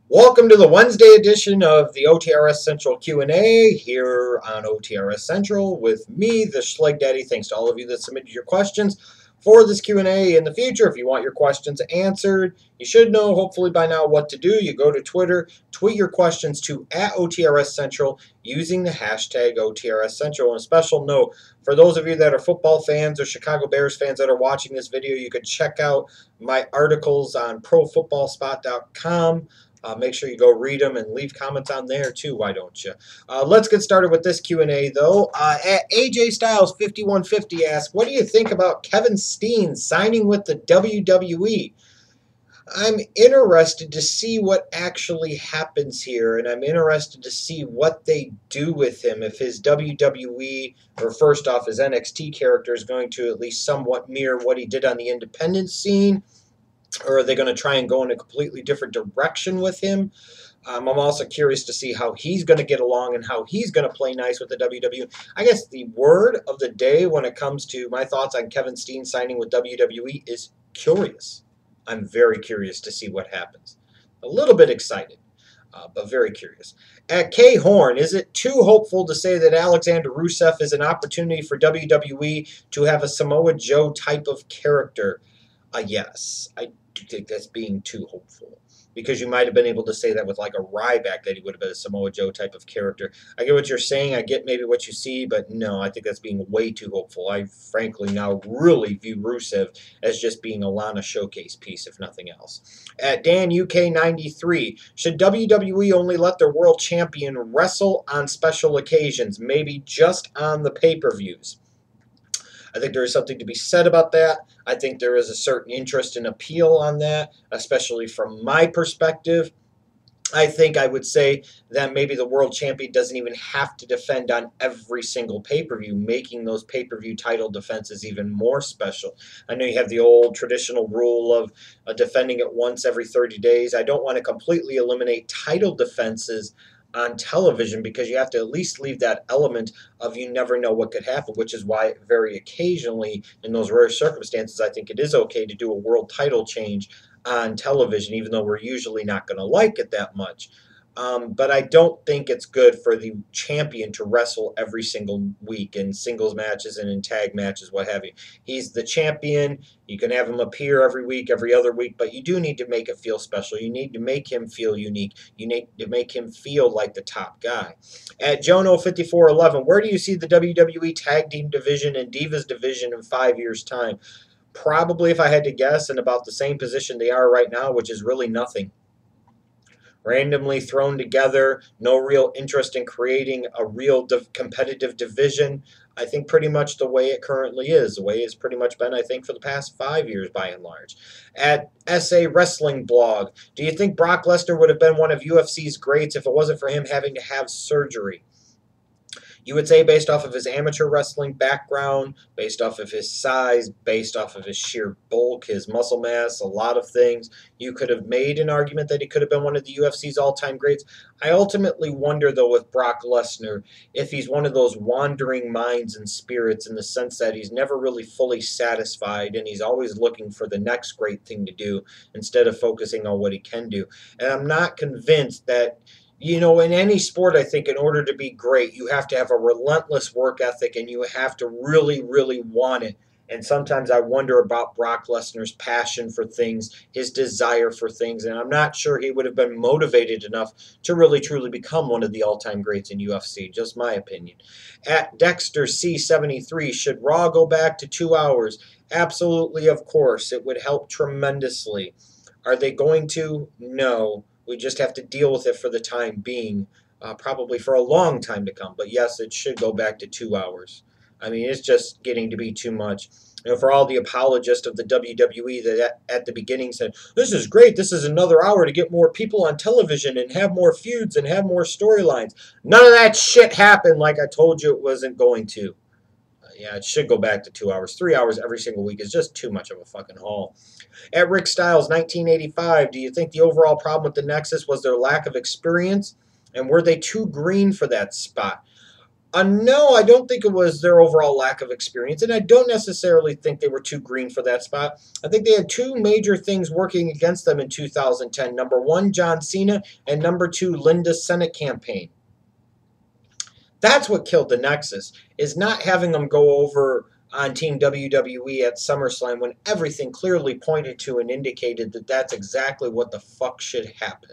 Welcome to the Wednesday edition of the OTRS Central Q&A here on OTRS Central with me, the Schleg Daddy. Thanks to all of you that submitted your questions for this Q&A in the future. If you want your questions answered, you should know hopefully by now what to do. You go to Twitter, tweet your questions to @OTRS Central using the hashtag OTRS Central. And a special note, for those of you that are football fans or Chicago Bears fans that are watching this video, you could check out my articles on profootballspot.com. Make sure you go read them and leave comments on there too. Why don't you? Let's get started with this Q&A though. AJ Styles 5150 asks, "What do you think about Kevin Steen signing with the WWE?" I'm interested to see what actually happens here, and I'm interested to see what they do with him. If his WWE, or first off, his NXT character is going to at least somewhat mirror what he did on the independent scene, or are they going to try and go in a completely different direction with him? I'm also curious to see how he's going to get along and how he's going to play nice with the WWE. I guess the word of the day when it comes to my thoughts on Kevin Steen signing with WWE is curious. I'm very curious to see what happens. A little bit excited, but very curious. At K Horn, is it too hopeful to say that Alexander Rusev is an opportunity for WWE to have a Samoa Joe type of character? Yes, I do think that's being too hopeful, because you might have been able to say that with like a Ryback, that he would have been a Samoa Joe type of character. I get what you're saying. I get maybe what you see, but no, I think that's being way too hopeful. I frankly now really view Rusev as just being a Lana showcase piece, if nothing else. At Dan UK93, should WWE only let their world champion wrestle on special occasions, maybe just on the pay-per-views? I think there is something to be said about that. I think there is a certain interest and appeal on that, especially from my perspective. I think I would say that maybe the world champion doesn't even have to defend on every single pay-per-view, making those pay-per-view title defenses even more special. I know you have the old traditional rule of defending it once every 30 days. I don't want to completely eliminate title defenses on television, because you have to at least leave that element of you never know what could happen, which is why very occasionally, in those rare circumstances, I think it is okay to do a world title change on television, even though we're usually not going to like it that much. But I don't think it's good for the champion to wrestle every single week in singles matches and in tag matches, what have you. He's the champion. You can have him appear every week, every other week, but you do need to make it feel special. You need to make him feel unique. You need to make him feel like the top guy. At Jono5411, where do you see the WWE Tag Team Division and Divas Division in 5 years' time? Probably, if I had to guess, in about the same position they are right now, which is really nothing. Randomly thrown together, no real interest in creating a real competitive division. I think pretty much the way it currently is, the way it's pretty much been, I think, for the past 5 years by and large. At SA Wrestling Blog, do you think Brock Lesnar would have been one of UFC's greats if it wasn't for him having to have surgery? You would say based off of his amateur wrestling background, based off of his size, based off of his sheer bulk, his muscle mass, a lot of things, you could have made an argument that he could have been one of the UFC's all-time greats. I ultimately wonder, though, with Brock Lesnar, if he's one of those wandering minds and spirits, in the sense that he's never really fully satisfied and he's always looking for the next great thing to do instead of focusing on what he can do. And I'm not convinced that, you know, in any sport, I think in order to be great, you have to have a relentless work ethic and you have to really, really want it. And sometimes I wonder about Brock Lesnar's passion for things, his desire for things, and I'm not sure he would have been motivated enough to really, truly become one of the all-time greats in UFC. Just my opinion. At Dexter C73, should Raw go back to 2 hours? Absolutely, of course. It would help tremendously. Are they going to? No. We just have to deal with it for the time being, probably for a long time to come. But yes, it should go back to 2 hours. I mean, it's just getting to be too much. You know, for all the apologists of the WWE that at the beginning said, this is great, this is another hour to get more people on television and have more feuds and have more storylines. None of that shit happened, like I told you it wasn't going to. Yeah, it should go back to 2 hours. 3 hours every single week is just too much of a fucking haul. At Rick Styles, 1985, do you think the overall problem with the Nexus was their lack of experience? And were they too green for that spot? No, I don't think it was their overall lack of experience, and I don't necessarily think they were too green for that spot. I think they had two major things working against them in 2010. Number one, John Cena, and number two, Linda Senate campaign. That's what killed the Nexus, is not having them go over on Team WWE at SummerSlam when everything clearly pointed to and indicated that that's exactly what the fuck should happen.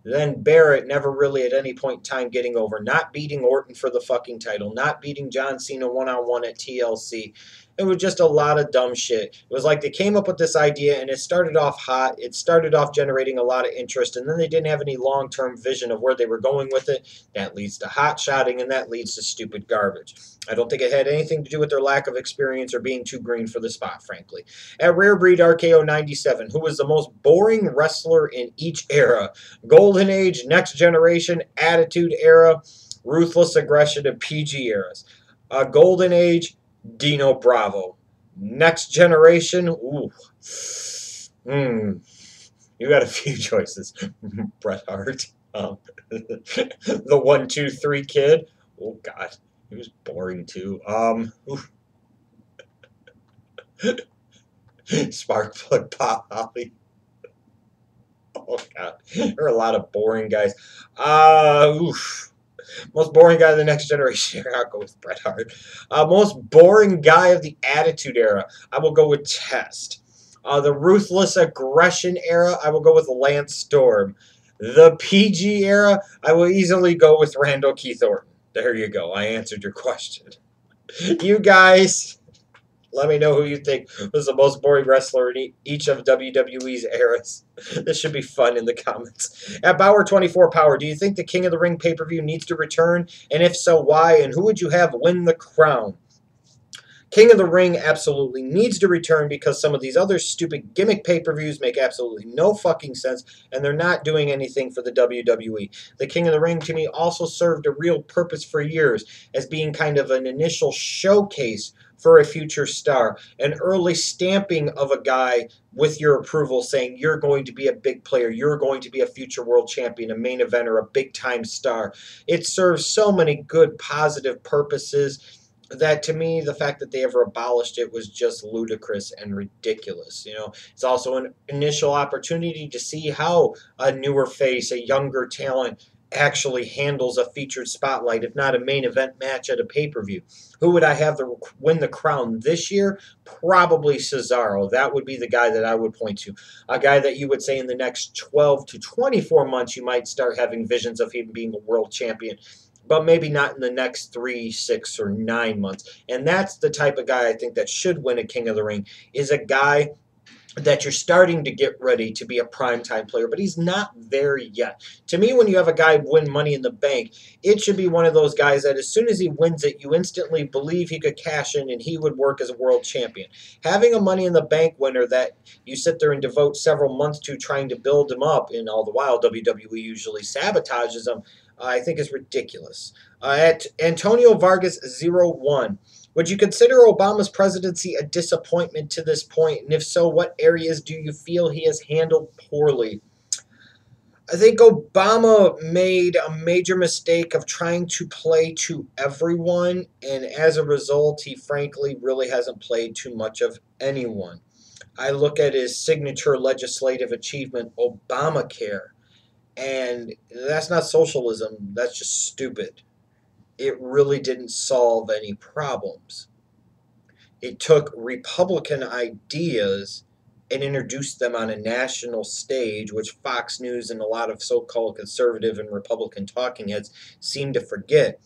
Then Barrett never really at any point in time getting over, not beating Orton for the fucking title, not beating John Cena one-on-one at TLC. It was just a lot of dumb shit. It was like they came up with this idea and it started off hot. It started off generating a lot of interest, and then they didn't have any long-term vision of where they were going with it. That leads to hot shotting, and that leads to stupid garbage. I don't think it had anything to do with their lack of experience or being too green for the spot, frankly. At Rare Breed RKO 97, who was the most boring wrestler in each era? Golden Age, Next Generation, Attitude Era, Ruthless Aggression, and PG eras. Golden Age, Dino Bravo. Next Generation, ooh. You got a few choices. Bret Hart. The 1, 2, 3 kid. Oh, God. He was boring, too. Sparkplug Pop Holly. Oh, God. There are a lot of boring guys. Most boring guy of the Next Generation era, I'll go with Bret Hart. Most boring guy of the Attitude Era, I will go with Test. The Ruthless Aggression Era, I will go with Lance Storm. The PG Era, I will easily go with Randall Keith Orton. There you go. I answered your question. You guys, let me know who you think was the most boring wrestler in each of WWE's eras. This should be fun in the comments. At Bauer24 Power, do you think the King of the Ring pay-per-view needs to return? And if so, why? And who would you have win the crown? King of the Ring absolutely needs to return because some of these other stupid gimmick pay-per-views make absolutely no fucking sense, and they're not doing anything for the WWE. The King of the Ring, to me, also served a real purpose for years as being kind of an initial showcase for a future star, an early stamping of a guy with your approval saying you're going to be a big player, you're going to be a future world champion, a main eventer, a big-time star. It serves so many good, positive purposes that, to me, the fact that they ever abolished it was just ludicrous and ridiculous. You know, it's also an initial opportunity to see how a newer face, a younger talent, actually handles a featured spotlight, if not a main event match at a pay-per-view. Who would I have to win the crown this year? Probably Cesaro. That would be the guy that I would point to. A guy that you would say in the next 12 to 24 months you might start having visions of him being a world champion, but maybe not in the next 3, 6, or 9 months. And that's the type of guy I think that should win a King of the Ring, is a guy that you're starting to get ready to be a primetime player, but he's not there yet. To me, when you have a guy win Money in the Bank, it should be one of those guys that as soon as he wins it, you instantly believe he could cash in and he would work as a world champion. Having a Money in the Bank winner that you sit there and devote several months to trying to build him up, and all the while WWE usually sabotages him, I think is ridiculous. At Antonio Vargas 01, would you consider Obama's presidency a disappointment to this point? And if so, what areas do you feel he has handled poorly? I think Obama made a major mistake of trying to play to everyone, and as a result, he frankly really hasn't played too much of anyone. I look at his signature legislative achievement, Obamacare, and that's not socialism, that's just stupid. It really didn't solve any problems. It took Republican ideas and introduced them on a national stage, which Fox News and a lot of so-called conservative and Republican talking heads seem to forget,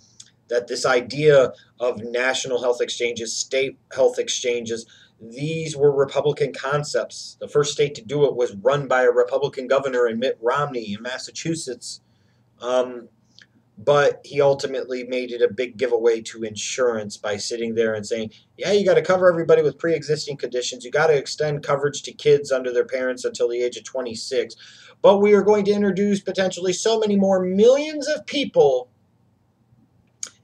that this idea of national health exchanges, state health exchanges, these were Republican concepts. The first state to do it was run by a Republican governor in Mitt Romney in Massachusetts. But he ultimately made it a big giveaway to insurance by sitting there and saying, yeah, you got to cover everybody with pre-existing conditions. You got to extend coverage to kids under their parents until the age of 26. But we are going to introduce potentially so many more millions of people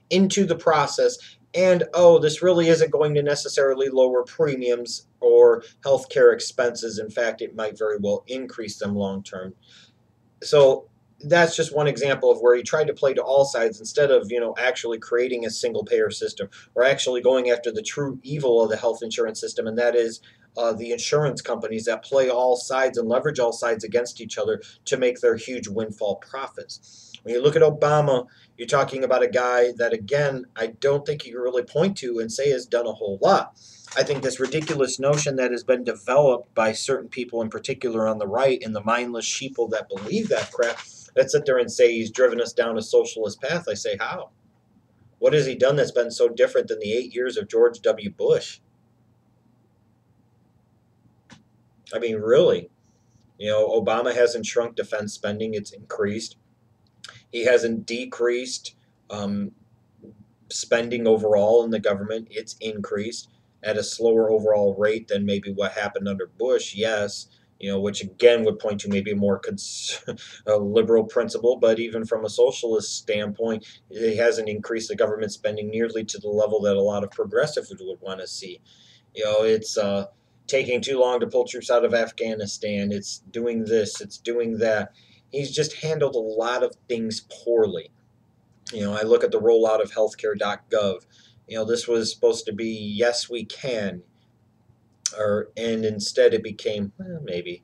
into the process. And, oh, this really isn't going to necessarily lower premiums or healthcare expenses. In fact, it might very well increase them long term. So that's just one example of where he tried to play to all sides instead of, actually creating a single payer system or actually going after the true evil of the health insurance system, and that is the insurance companies that play all sides and leverage all sides against each other to make their huge windfall profits. When you look at Obama, you're talking about a guy that, again, I don't think you can really point to and say has done a whole lot. I think this ridiculous notion that has been developed by certain people, in particular on the right, and the mindless sheeple that believe that crap, that sit there and say he's driven us down a socialist path. I say, how? What has he done that's been so different than the 8 years of George W. Bush? I mean, really. Obama hasn't shrunk defense spending, it's increased. He hasn't decreased um, spending overall in the government, it's increased at a slower overall rate than maybe what happened under Bush, yes. Which again would point to maybe a more a liberal principle, but even from a socialist standpoint, it hasn't increased the government spending nearly to the level that a lot of progressives would want to see. It's taking too long to pull troops out of Afghanistan. It's doing this, it's doing that. He's just handled a lot of things poorly. I look at the rollout of healthcare.gov. This was supposed to be yes, we can, and instead it became maybe.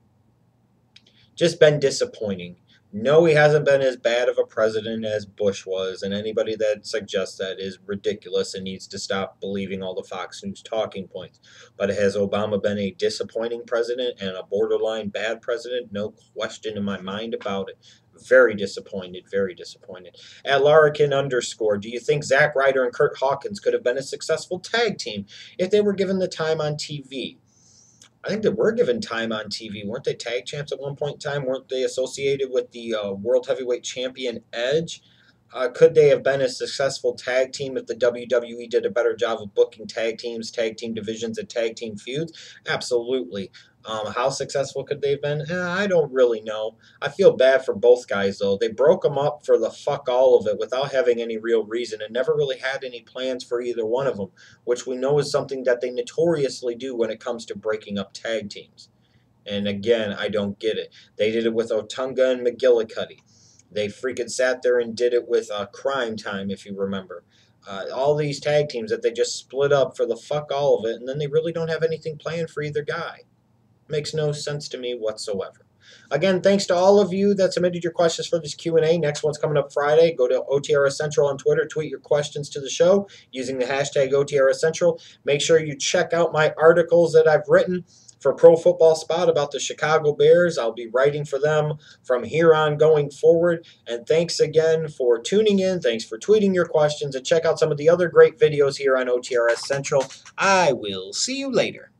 Just been disappointing. No, he hasn't been as bad of a president as Bush was, and anybody that suggests that is ridiculous and needs to stop believing all the Fox News talking points. But has Obama been a disappointing president and a borderline bad president? No question in my mind about it. Very disappointed, very disappointed. At Larrikin _ do you think Zack Ryder and Kurt Hawkins could have been a successful tag team if they were given the time on TV? I think they were given time on TV. Weren't they tag champs at one point in time? Weren't they associated with the World Heavyweight Champion Edge? Could they have been a successful tag team if the WWE did a better job of booking tag teams, tag team divisions, and tag team feuds? Absolutely. How successful could they have been? I don't really know. I feel bad for both guys, though. They broke them up for the fuck all of it without having any real reason and never really had any plans for either one of them, which we know is something that they notoriously do when it comes to breaking up tag teams. And again, I don't get it. They did it with Otunga and McGillicuddy. They freaking sat there and did it with Crime Time, if you remember. All these tag teams that they just split up for the fuck all of it, and then they really don't have anything planned for either guy. Makes no sense to me whatsoever. Again, thanks to all of you that submitted your questions for this Q&A. Next one's coming up Friday. Go to OTRSCentral on Twitter. Tweet your questions to the show using the hashtag OTRSCentral. Make sure you check out my articles that I've written for Pro Football Spot about the Chicago Bears. I'll be writing for them from here on going forward. And thanks again for tuning in. Thanks for tweeting your questions. And check out some of the other great videos here on OTRS Central. I will see you later.